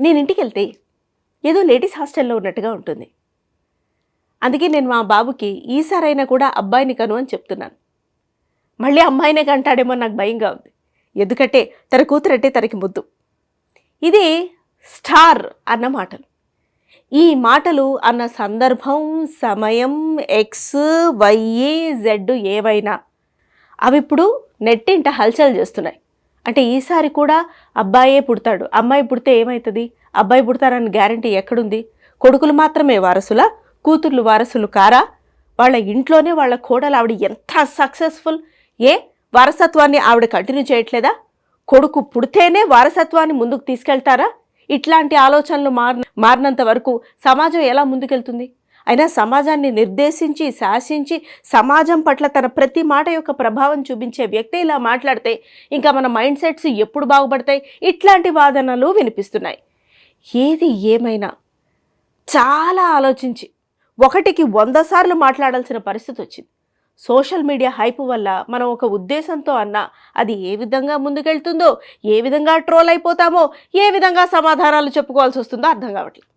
నేను ఇంటికెళ్తే ఏదో లేడీస్ హాస్టల్‌లో ఉన్నట్టుగా ఉంటుంది. అందుకే నేను మా బాబుకి ఈసారైనా కూడా అబ్బాయిని కను అని చెప్తున్నాను. మళ్ళీ అమ్మాయినే కంటాడేమో నాకు భయంగా ఉంది. ఎందుకంటే తన కూతురంటే తనకి ముద్దు. ఇది స్టార్ అన్న మాటలు. ఈ మాటలు అన్న సందర్భం, సమయం, ఎక్స్, వై, జెడ్ ఏవైనా అవిప్పుడు నెట్టింట హల్చల్ చేస్తున్నాయి. అంటే ఈసారి కూడా అబ్బాయే పుడతాడు. అమ్మాయి పుడితే ఏమవుతుంది? అబ్బాయి పుడతారని గ్యారంటీ ఎక్కడుంది? కొడుకులు మాత్రమే వారసులా? కూతుర్లు వారసులు కారా? వాళ్ళ ఇంట్లోనే వాళ్ళ కోడలు ఆవిడ ఎంత సక్సెస్ఫుల్. ఏ వారసత్వాన్ని ఆవిడ కంటిన్యూ చేయట్లేదా? కొడుకు పుడితేనే వారసత్వాన్ని ముందుకు తీసుకెళ్తారా? ఇట్లాంటి ఆలోచనలు మారినంత వరకు సమాజం ఎలా ముందుకెళ్తుంది? అయినా సమాజాన్ని నిర్దేశించి శాసించి సమాజం పట్ల తన ప్రతి మాట యొక్క ప్రభావం చూపించే వ్యక్తి ఇలా మాట్లాడితే ఇంకా మన మైండ్ సెట్స్ ఎప్పుడు బాగుపడతాయి? ఇట్లాంటి వాదనలు వినిపిస్తున్నాయి. ఏది ఏమైనా చాలా ఆలోచించి 1కి 100 సార్లు మాట్లాడాల్సిన పరిస్థితి వచ్చింది. సోషల్ మీడియా హైప్ వల్ల మనం ఒక ఉద్దేశంతో అన్నా అది ఏ విధంగా ముందుకెళ్తుందో, ఏ విధంగా ట్రోల్ అయిపోతామో, ఏ విధంగా సమాధానాలు చెప్పుకోవాల్సి వస్తుందో అర్థం కావట్లేదు.